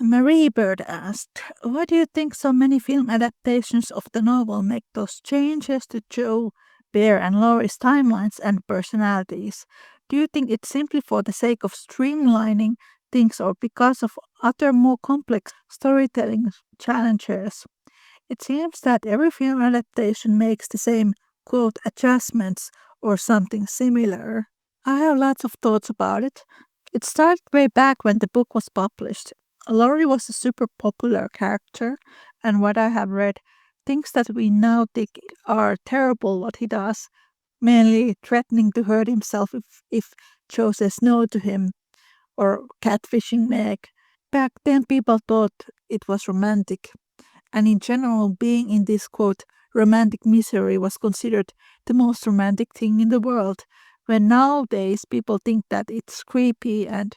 Marie Bird asked, why do you think so many film adaptations of the novel make those changes to Joe, Bear, and Laurie's timelines and personalities? Do you think it's simply for the sake of streamlining things or because of other more complex storytelling challenges? It seems that every film adaptation makes the same, quote, adjustments or something similar. I have lots of thoughts about it. It started way back when the book was published. Laurie was a super popular character, and what I have read, things that we now think are terrible what he does, mainly threatening to hurt himself if Joe says no to him, or catfishing Meg. Back then, people thought it was romantic, and in general, being in this quote romantic misery was considered the most romantic thing in the world. When nowadays people think that it's creepy and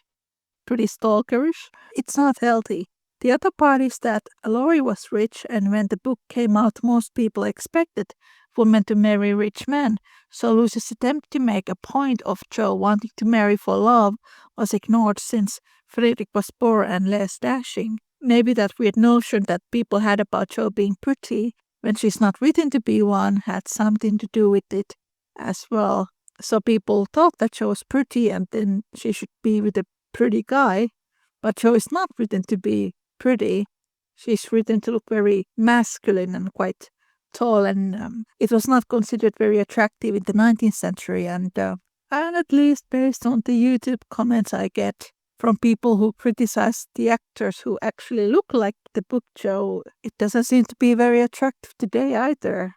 pretty stalkerish, it's not healthy. The other part is that Laurie was rich, and when the book came out, most people expected women to marry rich men. So Lucy's attempt to make a point of Joe wanting to marry for love was ignored since Frederick was poor and less dashing. Maybe that weird notion that people had about Joe being pretty when she's not written to be one had something to do with it as well. So people thought that Joe was pretty and then she should be with a pretty guy, but Joe is not written to be pretty. She's written to look very masculine and quite tall, and it was not considered very attractive in the 19th century. And at least based on the YouTube comments I get from people who criticize the actors who actually look like the book Joe, it doesn't seem to be very attractive today either.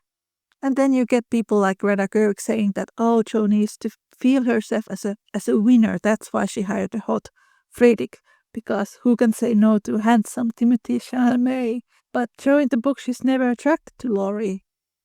And then you get people like Greta Gerwig saying that, oh, Jo needs to feel herself as a winner. That's why she hired a hot Friedrich, because who can say no to handsome Timothy Chalamet? But Jo in the book, she's never attracted to Laurie.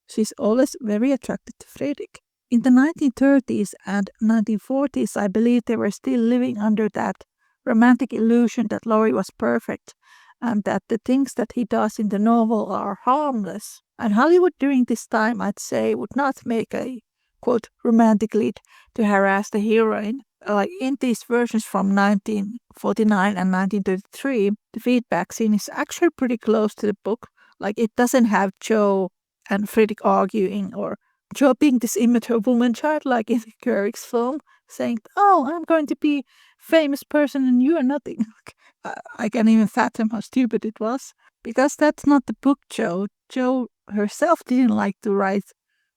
She's always very attracted to Friedrich. In the 1930s and 1940s, I believe they were still living under that romantic illusion that Laurie was perfect and that the things that he does in the novel are harmless. And Hollywood during this time, I'd say, would not make a, quote, romantic lead to harass the heroine. Like in these versions from 1949 and 1933, the feedback scene is actually pretty close to the book. Like it doesn't have Joe and Friedrich arguing or Joe being this immature woman child like in Gerwig's film, saying, oh, I'm going to be famous person and you are nothing. I can't even fathom how stupid it was. Because that's not the book Joe. Joe herself didn't like to write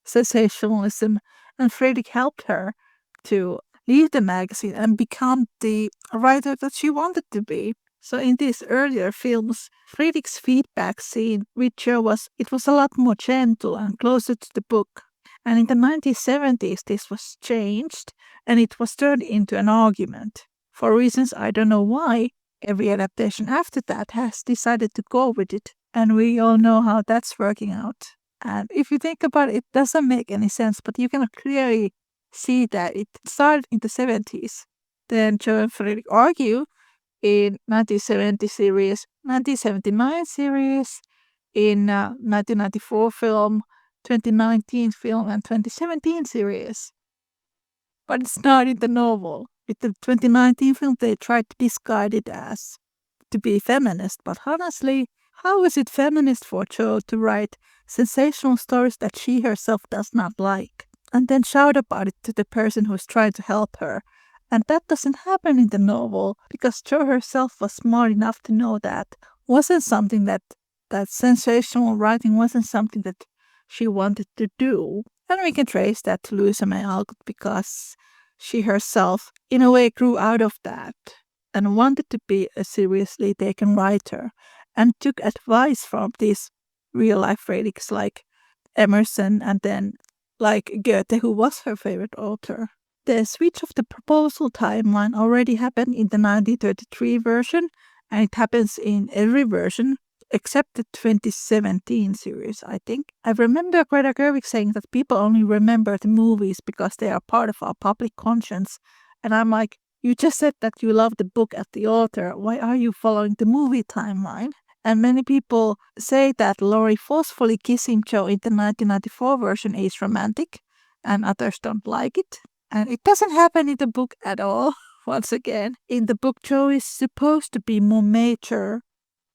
sensationalism, and Friedrich helped her to leave the magazine and become the writer that she wanted to be. So in these earlier films, Friedrich's feedback scene with Joe was a lot more gentle and closer to the book. And in the 1970s, this was changed and it was turned into an argument. For reasons I don't know why, every adaptation after that has decided to go with it. And we all know how that's working out. And if you think about it, it doesn't make any sense, but you can clearly see that it started in the 70s. Then Joe and Frederick argue in 1970 series, 1979 series, in 1994 film, 2019 film, and 2017 series. But it's not in the novel. With the 2019 film, they tried to disguise it as to be feminist, but honestly, how is it feminist for Jo to write sensational stories that she herself does not like, and then shout about it to the person who's trying to help her? And that doesn't happen in the novel, because Jo herself was smart enough to know that wasn't something that sensational writing wasn't something that she wanted to do. And we can trace that to Louisa May Alcott because she herself, in a way, grew out of that and wanted to be a seriously taken writer and took advice from these real-life critics like Emerson and then like Goethe, who was her favorite author. The switch of the proposal timeline already happened in the 1933 version, and it happens in every version except the 2017 series, I think. I remember Greta Gerwig saying that people only remember the movies because they are part of our public conscience. And I'm like, you just said that you love the book as the author. Why are you following the movie timeline? And many people say that Laurie forcefully kissing Jo in the 1994 version is romantic, and others don't like it. And it doesn't happen in the book at all. Once again, in the book, Jo is supposed to be more mature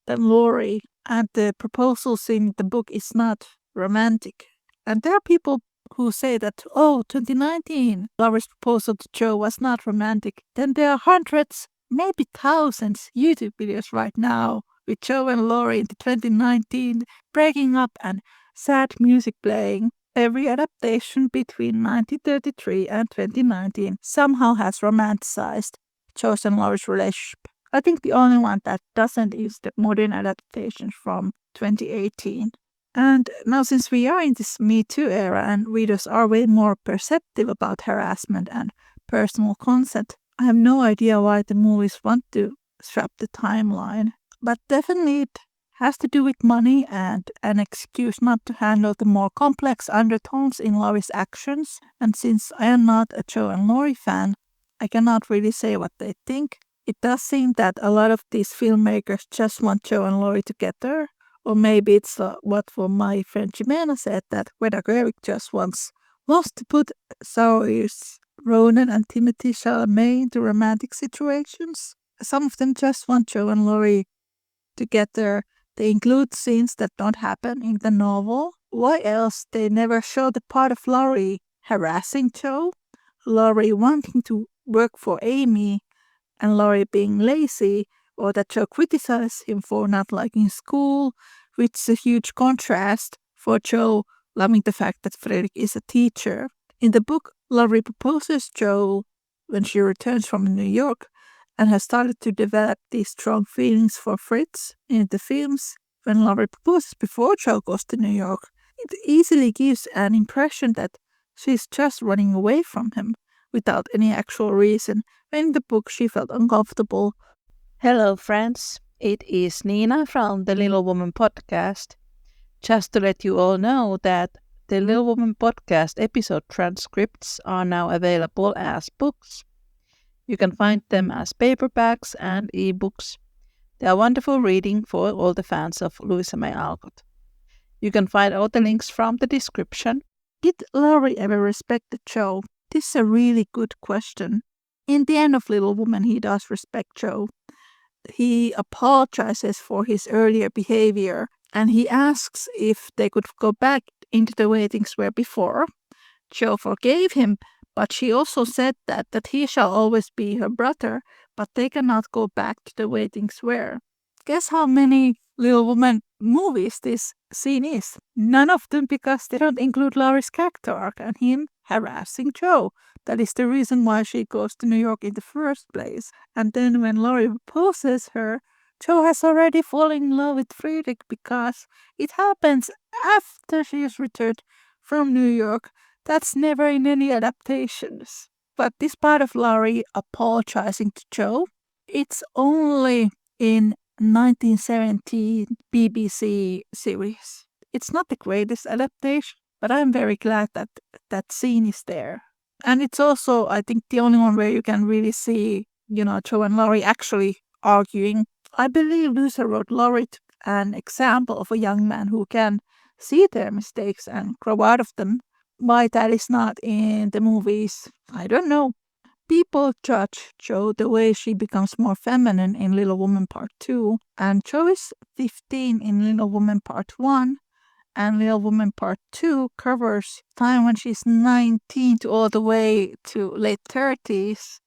than Laurie, and the proposal scene in the book is not romantic. And there are people who say that, oh, 2019, Laurie's proposal to Joe was not romantic. Then there are hundreds, maybe thousands YouTube videos right now with Joe and Laurie in the 2019 breaking up and sad music playing. Every adaptation between 1933 and 2019 somehow has romanticized Joe's and Laurie's relationship. I think the only one that doesn't is the modern adaptation from 2018. And now, since we are in this Me Too era and readers are way more perceptive about harassment and personal consent, I have no idea why the movies want to strap the timeline. But definitely it has to do with money and an excuse not to handle the more complex undertones in Laurie's actions. And since I am not a Joe and Laurie fan, I cannot really say what they think. It does seem that a lot of these filmmakers just want Joe and Laurie together. Or maybe it's what my friend Jimena said, that Greta Gerwig just wants to put Saoirse Ronan and Timothée Chalamet into romantic situations. Some of them just want Joe and Laurie together. They include scenes that don't happen in the novel. Why else they never show the part of Laurie harassing Joe, Laurie wanting to work for Amy, and Laurie being lazy, or that Joe criticizes him for not liking school, which is a huge contrast for Joe loving the fact that Fredrik is a teacher. In the book, Laurie proposes Joe when she returns from New York and has started to develop these strong feelings for Fritz. In the films, when Laurie proposes before Joe goes to New York, it easily gives an impression that she's just running away from him without any actual reason. In the book, she felt uncomfortable. Hello, friends. It is Niina from the Little Woman podcast. Just to let you all know that the Little Woman podcast episode transcripts are now available as books. You can find them as paperbacks and ebooks. They are wonderful reading for all the fans of Louisa May Alcott. You can find all the links from the description. Did Laurie ever respect Joe? This is a really good question. In the end of Little Woman, he does respect Joe. He apologizes for his earlier behavior, and he asks if they could go back into the way things were before. Joe forgave him, but she also said that he shall always be her brother, but they cannot go back to the way things were. Guess how many Little Woman movies this scene is? None of them, because they don't include Laurie's character arc and him harassing Joe. That is the reason why she goes to New York in the first place. And then when Laurie proposes her, Joe has already fallen in love with Friedrich because it happens after she has returned from New York. That's never in any adaptations. But this part of Laurie apologizing to Joe, it's only in 1917 BBC series. It's not the greatest adaptation, but I'm very glad that that scene is there. And it's also, I think, the only one where you can really see, Joe and Laurie actually arguing. I believe Louisa wrote Laurie an example of a young man who can see their mistakes and grow out of them. Why that is not in the movies, I don't know. People judge Joe the way she becomes more feminine in Little Woman Part 2, and Joe is 15 in Little Woman Part 1, and Little Woman Part 2 covers time when she's 19 to all the way to late 30s.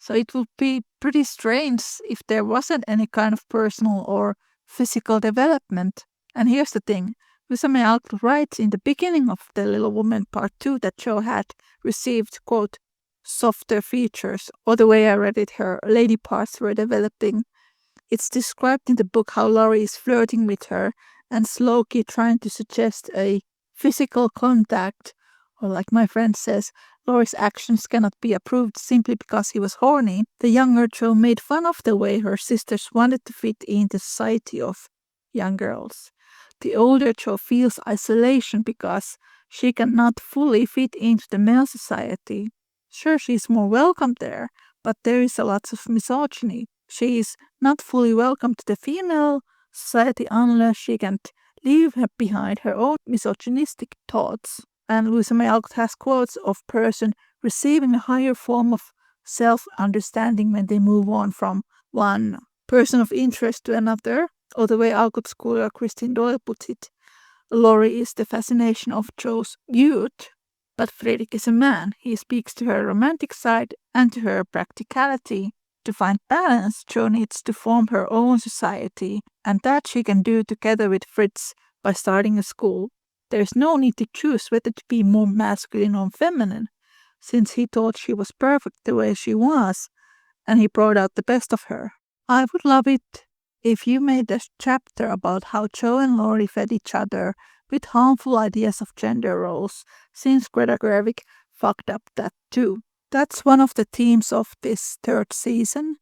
So it would be pretty strange if there wasn't any kind of personal or physical development. And here's the thing. Louisa May Alcott writes in the beginning of the Little Woman Part 2 that Joe had received, quote, softer features, or the way I read it, her lady parts were developing. It's described in the book how Laurie is flirting with her and slowly trying to suggest a physical contact, or like my friend says, Laurie's actions cannot be approved simply because he was horny. The younger Joe made fun of the way her sisters wanted to fit in the society of young girls. The older Joe feels isolation because she cannot fully fit into the male society. Sure, she's more welcome there, but there is a lot of misogyny. She is not fully welcome to the female society unless she can leave behind her own misogynistic thoughts. And Louisa May Alcott has quotes of person receiving a higher form of self-understanding when they move on from one person of interest to another. Or the way Alcott scholar Christine Doyle puts it, Laurie is the fascination of Joe's youth, but Fredrik is a man. He speaks to her romantic side and to her practicality. To find balance, Jo needs to form her own society, and that she can do together with Fritz by starting a school. There is no need to choose whether to be more masculine or feminine, since he thought she was perfect the way she was, and he brought out the best of her. I would love it if you made a chapter about how Jo and Laurie fed each other with harmful ideas of gender roles, since Greta Gerwig fucked up that too. That's one of the themes of this third season.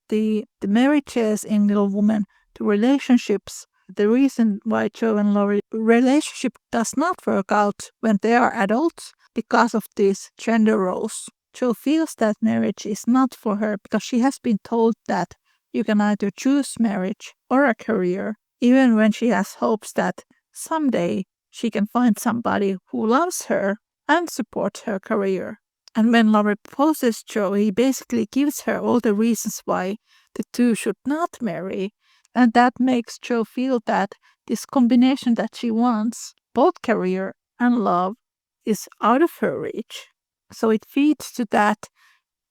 The marriages in Little Woman, the relationships, the reason why Jo and Laurie relationship does not work out when they are adults because of these gender roles. Jo feels that marriage is not for her because she has been told that you can either choose marriage or a career, even when she has hopes that someday she can find somebody who loves her and supports her career. And when Laurie proposes Jo, he basically gives her all the reasons why the two should not marry. And that makes Jo feel that this combination that she wants, both career and love, is out of her reach. So it feeds to that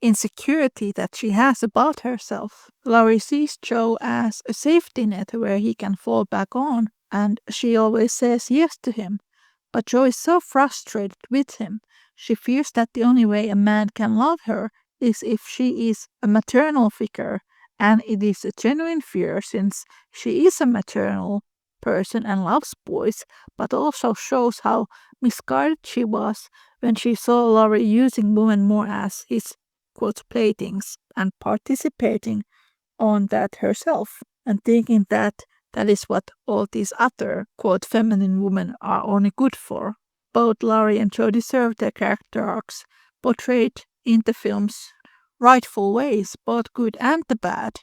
insecurity that she has about herself. Laurie sees Jo as a safety net where he can fall back on, and she always says yes to him. But Jo is so frustrated with him. She fears that the only way a man can love her is if she is a maternal figure, and it is a genuine fear since she is a maternal person and loves boys, but also shows how misguided she was when she saw Laurie using women more as his quote playthings and participating on that herself and thinking that that is what all these other quote feminine women are only good for. Both Laurie and Jo deserve their character arcs portrayed in the film's rightful ways, both good and the bad.